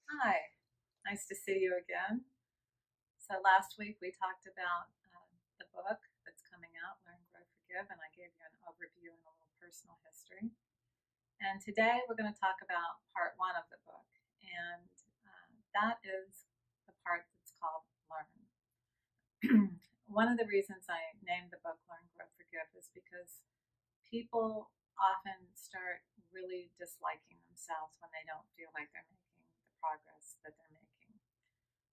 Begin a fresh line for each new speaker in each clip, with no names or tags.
Hi, nice to see you again. So last week we talked about the book that's coming out, Learn, Grow, Forgive, and I gave you an overview and a little personal history. And today we're going to talk about part one of the book, and that is the part that's called Learn. One of the reasons I named the book Learn, Grow, Forgive is because people often start really disliking themselves when they don't feel like they're making the progress that they're making.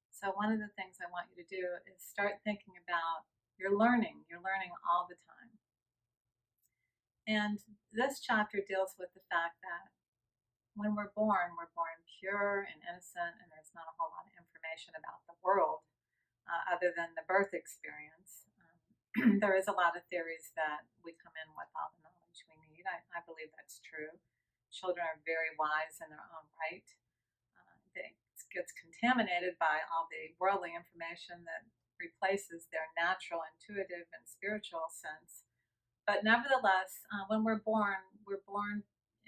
So one of the things I want you to do is start thinking about you're learning. You're learning all the time. And this chapter deals with the fact that when we're born pure and innocent, and there's not a whole lot of information about the world other than the birth experience. There is a lot of theories that we come in with all the knowledge we need. I believe that's true. Children are very wise in their own right. It gets contaminated by all the worldly information that replaces their natural, intuitive, and spiritual sense. But nevertheless, when we're born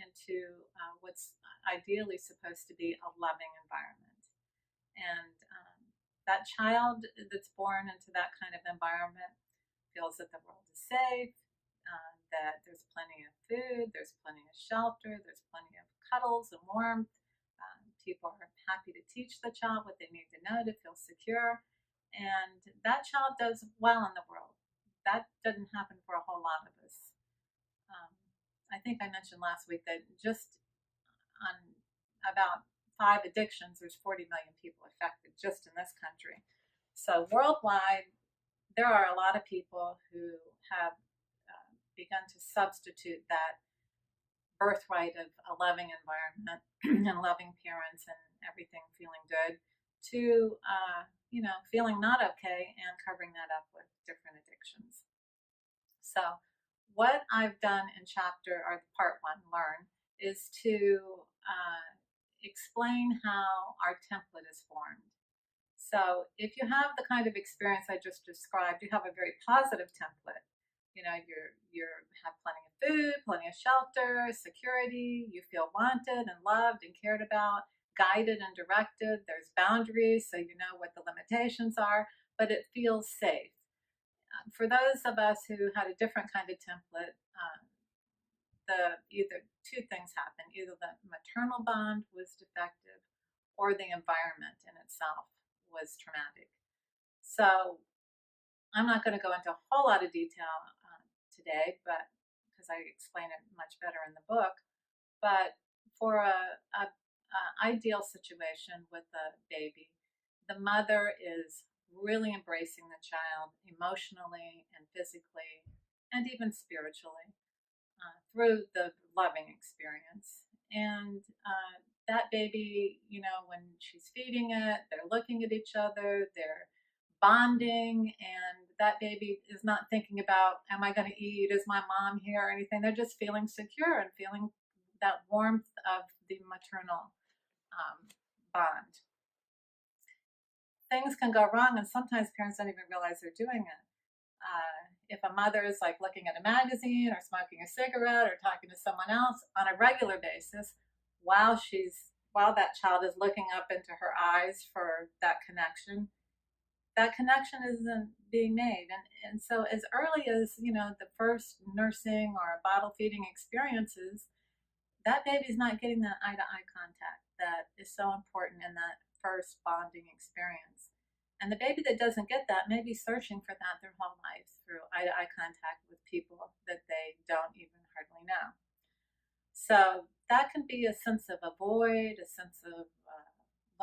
into what's ideally supposed to be a loving environment. And that child that's born into that kind of environment feels that the world is safe, that there's plenty of food, there's plenty of shelter, there's plenty of cuddles and warmth. People are happy to teach the child what they need to know to feel secure. And that child does well in the world. That doesn't happen for a whole lot of us. Um, I think I mentioned last week that just on about five addictions, there's 40 million people affected just in this country. So worldwide, there are a lot of people who have begun to substitute that birthright of a loving environment and loving parents and everything feeling good to, feeling not okay and covering that up with different addictions. So, what I've done in chapter or part one, learn, is to explain how our template is formed. So, if you have the kind of experience I just described, you have a very positive template. You have plenty of food, plenty of shelter, security. You feel wanted and loved and cared about, guided and directed. There's boundaries, so you know what the limitations are, but it feels safe. For those of us who had a different kind of template, the either two things happened: either the maternal bond was defective, or the environment in itself was traumatic. So I'm not going to go into a whole lot of detail today, but because I explain it much better in the book. But for a ideal situation with a baby, the mother is really embracing the child emotionally and physically and even spiritually through the loving experience. And that baby, when she's feeding it, they're looking at each other, they're bonding, and that baby is not thinking about, am I going to eat? Is my mom here? Or anything. They're just feeling secure and feeling that warmth of the maternal bond. Things can go wrong, and sometimes parents don't even realize they're doing it. If a mother is like looking at a magazine or smoking a cigarette or talking to someone else on a regular basis while that child is looking up into her eyes for that connection isn't being made. And so as early as, the first nursing or bottle feeding experiences, that baby's not getting that eye to eye contact that is so important in that first bonding experience. And the baby that doesn't get that may be searching for that their whole life through eye to eye contact with people that they don't even hardly know. So that can be a sense of a void, a sense of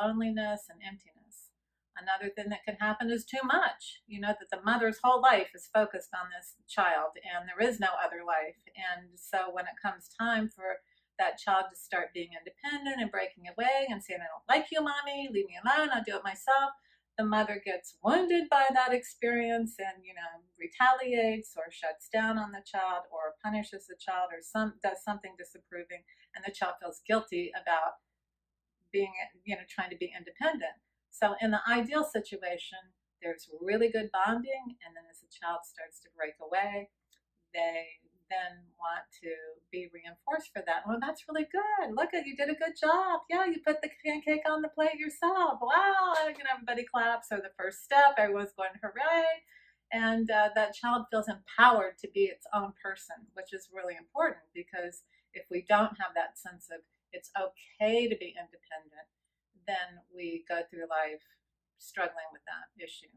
loneliness and emptiness. Another thing that can happen is too much, that the mother's whole life is focused on this child and there is no other life. And so when it comes time for that child to start being independent and breaking away and saying, I don't like you, mommy, leave me alone, I'll do it myself, the mother gets wounded by that experience and, retaliates or shuts down on the child or punishes the child or does something disapproving, and the child feels guilty about being, trying to be independent. So in the ideal situation, there's really good bonding, and then as the child starts to break away, they then want to be reinforced for that. Well, that's really good. Look at you did a good job. Yeah, you put the pancake on the plate yourself. Wow. Everybody claps. So the first step, everyone's going hooray. And that child feels empowered to be its own person, which is really important because if we don't have that sense of it's okay to be independent, then we go through life struggling with that issue.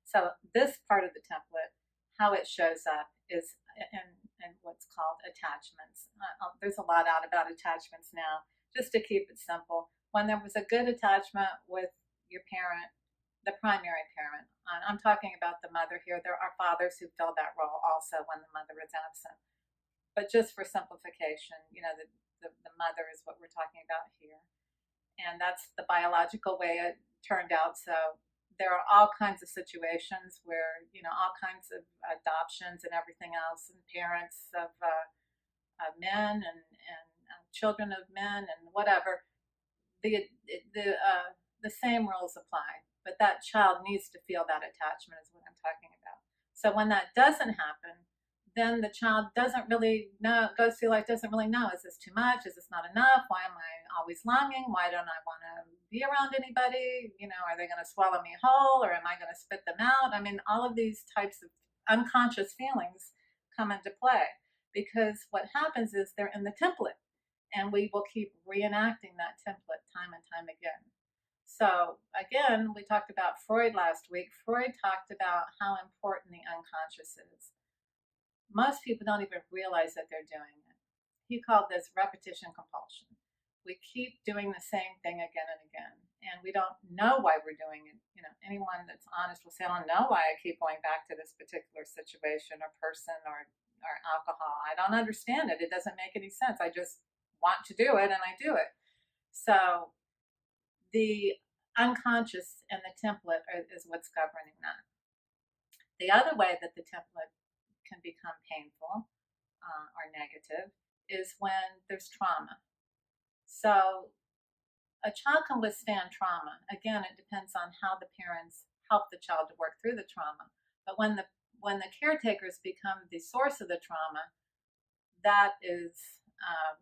So this part of the template, how it shows up is in what's called attachments. There's a lot out about attachments now. Just to keep it simple, when there was a good attachment with your parent, the primary parent, I'm talking about the mother here. There are fathers who fill that role also when the mother is absent. But just for simplification, the mother is what we're talking about here. And that's the biological way it turned out. So there are all kinds of situations where, all kinds of adoptions and everything else, and parents of men and children of men and whatever. The same rules apply, but that child needs to feel that attachment is what I'm talking about. So when that doesn't happen, then the child doesn't really know, goes through life, doesn't really know, is this too much? Is this not enough? Why am I always longing? Why don't I want to be around anybody? Are they going to swallow me whole, or am I going to spit them out? All of these types of unconscious feelings come into play because what happens is they're in the template, and we will keep reenacting that template time and time again. So again, we talked about Freud last week. Freud talked about how important the unconscious is. Most people don't even realize that they're doing it. He called this repetition compulsion. We keep doing the same thing again and again, and we don't know why we're doing it. Anyone that's honest will say, I don't know why I keep going back to this particular situation or person or alcohol. I don't understand it. It doesn't make any sense. I just want to do it, and I do it. So the unconscious and the template is what's governing that. The other way that the template can become painful or negative is when there's trauma. So a child can withstand trauma. Again, it depends on how the parents help the child to work through the trauma. But when the caretakers become the source of the trauma, that is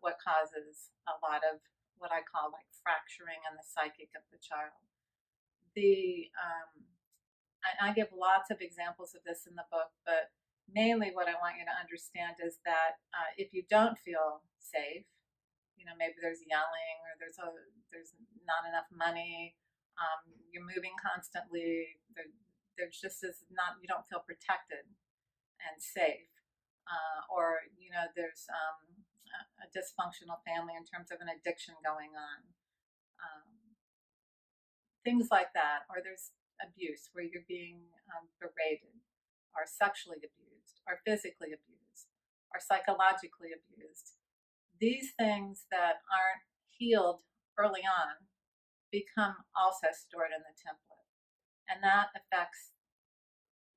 what causes a lot of what I call like fracturing in the psychic of the child. I give lots of examples of this in the book, but mainly what I want you to understand is that if you don't feel safe, maybe there's yelling or there's not enough money, you're moving constantly, there's just you don't feel protected and safe, or there's a dysfunctional family in terms of an addiction going on, things like that, or there's abuse where you're being berated or sexually abused or physically abused or psychologically abused. These things that aren't healed early on become also stored in the template, and that affects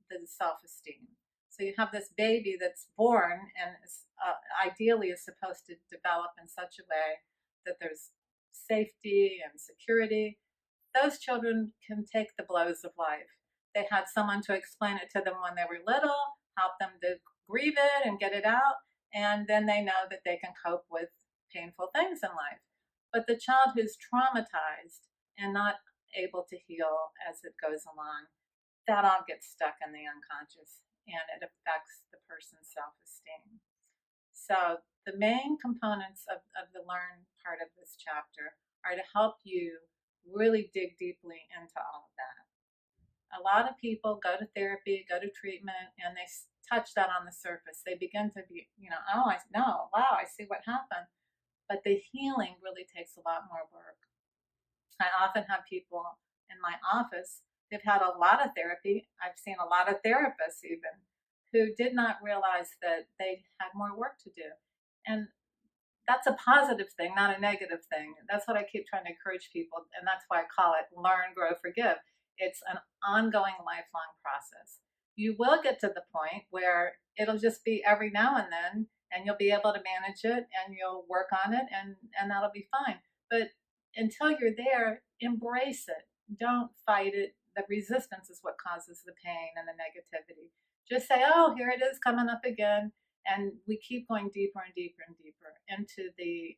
the self-esteem. So you have this baby that's born and ideally is supposed to develop in such a way that there's safety and security. Those children can take the blows of life. They had someone to explain it to them when they were little, help them to grieve it and get it out, and then they know that they can cope with painful things in life. But the child who's traumatized and not able to heal as it goes along, that all gets stuck in the unconscious, and it affects the person's self-esteem. So the main components of the learn part of this chapter are to help you really dig deeply into all of that. A lot of people go to therapy, go to treatment, and they touch that on the surface. They begin to be, oh, I know, wow, I see what happened. But the healing really takes a lot more work. I often have people in my office, they've had a lot of therapy. I've seen a lot of therapists even who did not realize that they had more work to do. And that's a positive thing, not a negative thing. That's what I keep trying to encourage people, and that's why I call it Learn, Grow, Forgive. It's an ongoing, lifelong process. You will get to the point where it'll just be every now and then, and you'll be able to manage it, and you'll work on it, and that'll be fine. But until you're there, embrace it. Don't fight it. The resistance is what causes the pain and the negativity. Just say, oh, here it is coming up again. And we keep going deeper and deeper and deeper into the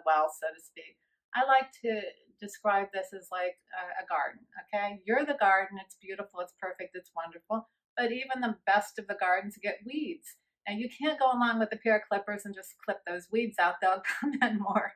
well, so to speak. I like to describe this as like a garden. Okay, you're the garden. It's beautiful. It's perfect. It's wonderful. But even the best of the gardens get weeds, and you can't go along with a pair of clippers and just clip those weeds out. They'll come in more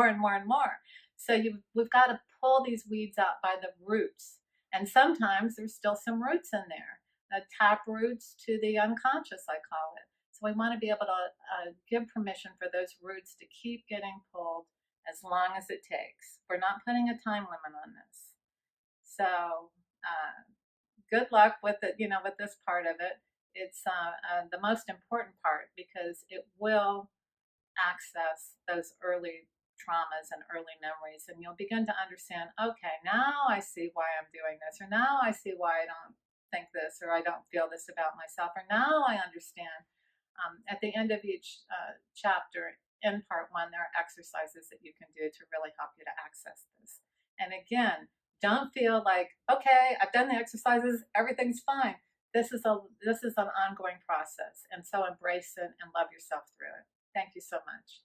and more and more. So we've got to pull these weeds out by the roots, and sometimes there's still some roots in there, the tap roots to the unconscious, I call it. So we want to be able to give permission for those roots to keep getting pulled as long as it takes. We're not putting a time limit on this. So good luck with it, with this part of it. It's the most important part because it will access those early traumas and early memories, and you'll begin to understand, okay, now I see why I'm doing this, or now I see why I don't think this, or I don't feel this about myself, or now I understand. At the end of each chapter in part one, there are exercises that you can do to really help you to access this. And again, don't feel like, okay, I've done the exercises, everything's fine. This is an ongoing process, and so embrace it and love yourself through it. Thank you so much.